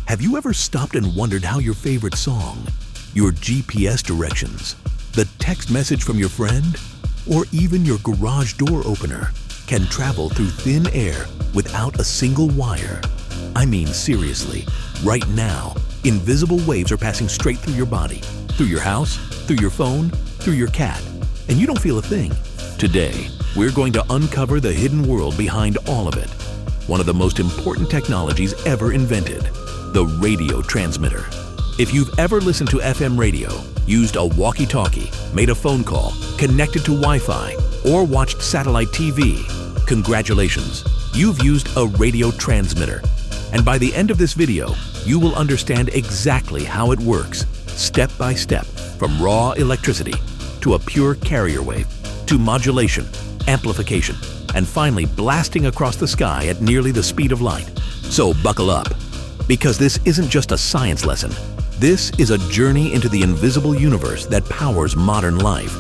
Have you ever stopped and wondered how your favorite song, your GPS directions, the text message from your friend, or even your garage door opener can travel through thin air without a single wire? I mean, seriously, right now, invisible waves are passing straight through your body, through your house, through your phone, through your cat, and you don't feel a thing. Today, we're going to uncover the hidden world behind all of it. One of the most important technologies ever invented, the radio transmitter. If you've ever listened to FM radio, used a walkie-talkie, made a phone call, connected to Wi-Fi, or watched satellite TV, congratulations, you've used a radio transmitter. And by the end of this video, you will understand exactly how it works, step by step, from raw electricity to a pure carrier wave, to modulation, amplification, and finally blasting across the sky at nearly the speed of light. So buckle up, because this isn't just a science lesson. This is a journey into the invisible universe that powers modern life.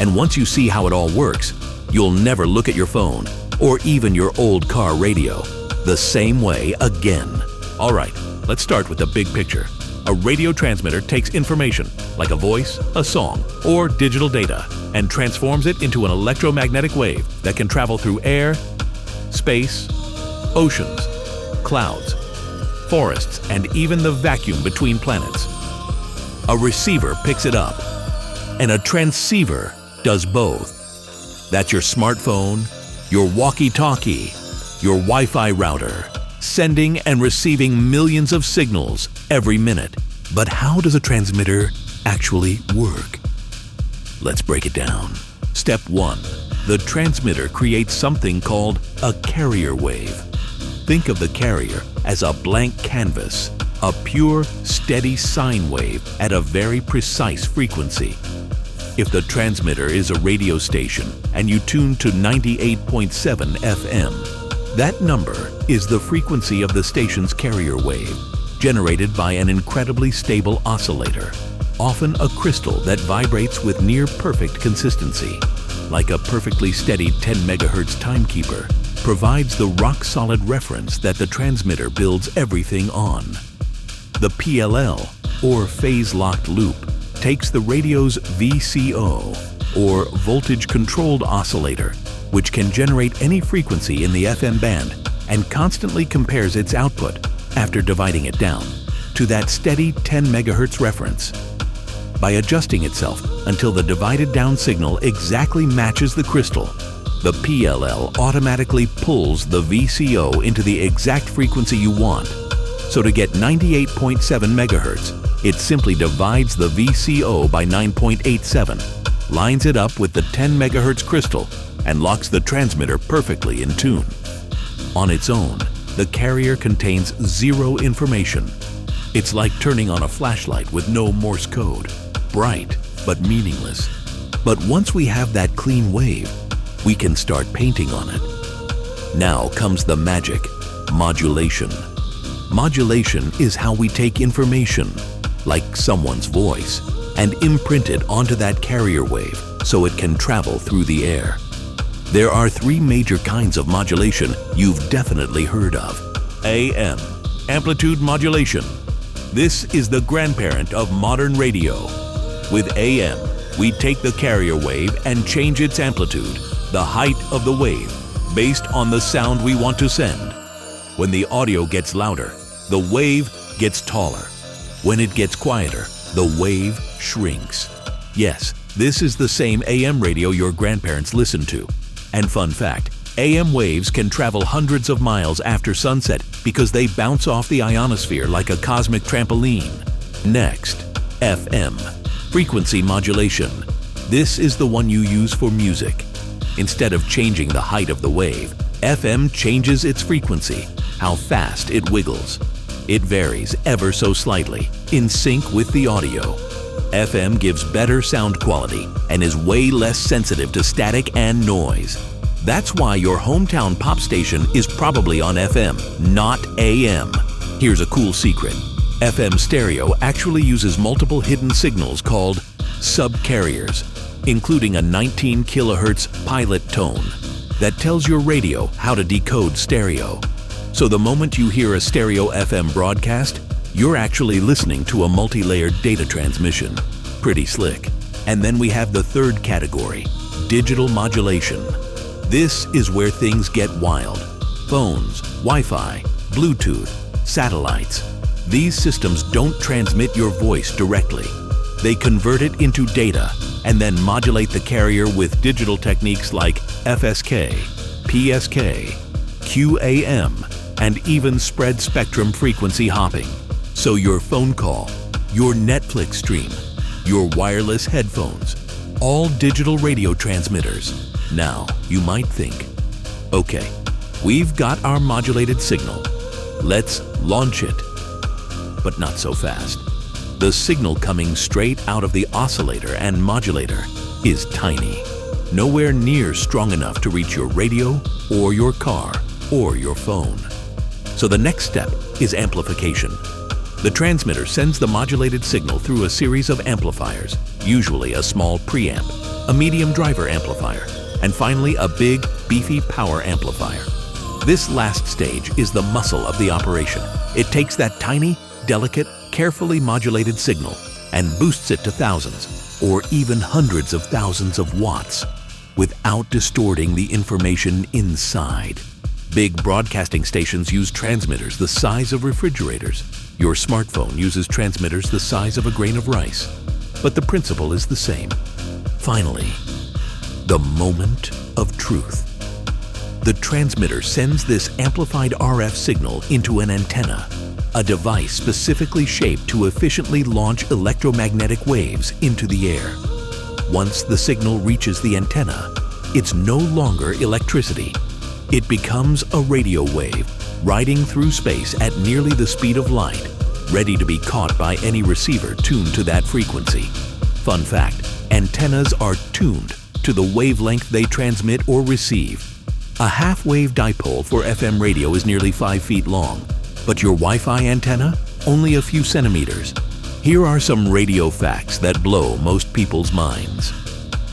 And once you see how it all works, you'll never look at your phone or even your old car radio the same way again. All right, let's start with the big picture. A radio transmitter takes information, like a voice, a song, or digital data, and transforms it into an electromagnetic wave that can travel through air, space, oceans, clouds, forests, and even the vacuum between planets. A receiver picks it up, and a transceiver does both. That's your smartphone, your walkie-talkie, your Wi-Fi router, sending and receiving millions of signals every minute. But how does a transmitter actually work? Let's break it down. Step 1. The transmitter creates something called a carrier wave. Think of the carrier as a blank canvas, a pure, steady sine wave at a very precise frequency. If the transmitter is a radio station and you tune to 98.7 FM, that number is the frequency of the station's carrier wave, generated by an incredibly stable oscillator, often a crystal that vibrates with near-perfect consistency. Like a perfectly steady 10 MHz timekeeper, provides the rock-solid reference that the transmitter builds everything on. The PLL, or phase-locked loop, takes the radio's VCO, or voltage-controlled oscillator, which can generate any frequency in the FM band, and constantly compares its output, after dividing it down, to that steady 10 MHz reference. By adjusting itself until the divided down signal exactly matches the crystal, the PLL automatically pulls the VCO into the exact frequency you want. So to get 98.7 MHz, it simply divides the VCO by 9.87, lines it up with the 10 MHz crystal, and locks the transmitter perfectly in tune. On its own, the carrier contains zero information. It's like turning on a flashlight with no Morse code, bright but meaningless. But once we have that clean wave, we can start painting on it. Now comes the magic, modulation. Modulation is how we take information, like someone's voice, and imprint it onto that carrier wave so it can travel through the air. There are three major kinds of modulation you've definitely heard of. AM, amplitude modulation. This is the grandparent of modern radio. With AM, we take the carrier wave and change its amplitude, the height of the wave, based on the sound we want to send. When the audio gets louder, the wave gets taller. When it gets quieter, the wave shrinks. Yes, this is the same AM radio your grandparents listened to. And fun fact, AM waves can travel hundreds of miles after sunset because they bounce off the ionosphere like a cosmic trampoline. Next, FM, frequency modulation. This is the one you use for music. Instead of changing the height of the wave, FM changes its frequency, how fast it wiggles. It varies ever so slightly, in sync with the audio. FM gives better sound quality and is way less sensitive to static and noise. That's why your hometown pop station is probably on FM, not AM. Here's a cool secret. FM stereo actually uses multiple hidden signals called subcarriers, including a 19 kHz pilot tone that tells your radio how to decode stereo. So the moment you hear a stereo FM broadcast, You're actually listening to a multi-layered data transmission. Pretty slick. And then we have the third category, digital modulation. This is where things get wild. Phones, Wi-Fi, Bluetooth, satellites. These systems don't transmit your voice directly. They convert it into data and then modulate the carrier with digital techniques like FSK, PSK, QAM, and even spread spectrum frequency hopping. So your phone call, your Netflix stream, your wireless headphones, all digital radio transmitters. Now, you might think, okay, we've got our modulated signal. Let's launch it. But not so fast. The signal coming straight out of the oscillator and modulator is tiny, nowhere near strong enough to reach your radio or your car or your phone. So the next step is amplification. The transmitter sends the modulated signal through a series of amplifiers, usually a small preamp, a medium driver amplifier, and finally a big, beefy power amplifier. This last stage is the muscle of the operation. It takes that tiny, delicate, carefully modulated signal and boosts it to thousands or even hundreds of thousands of watts without distorting the information inside. Big broadcasting stations use transmitters the size of refrigerators. Your smartphone uses transmitters the size of a grain of rice, but the principle is the same. Finally, the moment of truth. The transmitter sends this amplified RF signal into an antenna, a device specifically shaped to efficiently launch electromagnetic waves into the air. Once the signal reaches the antenna, it's no longer electricity. It becomes a radio wave, riding through space at nearly the speed of light, ready to be caught by any receiver tuned to that frequency. Fun fact, antennas are tuned to the wavelength they transmit or receive. A half-wave dipole for FM radio is nearly 5 feet long, but your Wi-Fi antenna, only a few centimeters. Here are some radio facts that blow most people's minds.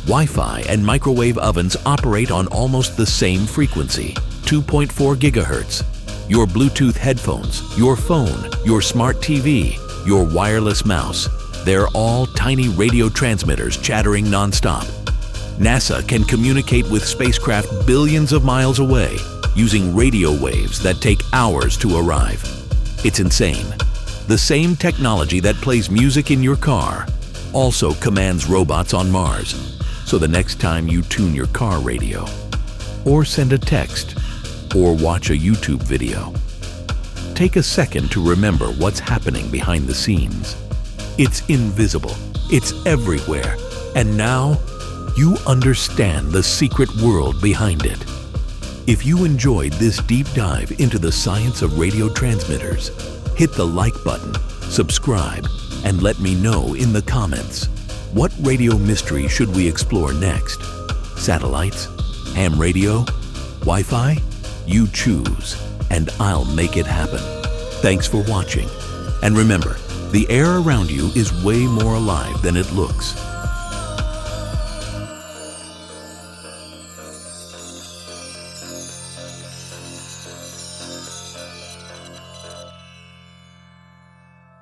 Wi-Fi and microwave ovens operate on almost the same frequency, 2.4 gigahertz. Your Bluetooth headphones, your phone, your smart TV, your wireless mouse, they're all tiny radio transmitters chattering nonstop. NASA can communicate with spacecraft billions of miles away using radio waves that take hours to arrive. It's insane. The same technology that plays music in your car also commands robots on Mars. So the next time you tune your car radio, or send a text, or watch a YouTube video, take a second to remember what's happening behind the scenes. It's invisible, it's everywhere, and now you understand the secret world behind it. If you enjoyed this deep dive into the science of radio transmitters, hit the like button, subscribe, and let me know in the comments. What radio mystery should we explore next? Satellites? Ham radio? Wi-Fi? You choose, and I'll make it happen. Thanks for watching. And remember, the air around you is way more alive than it looks.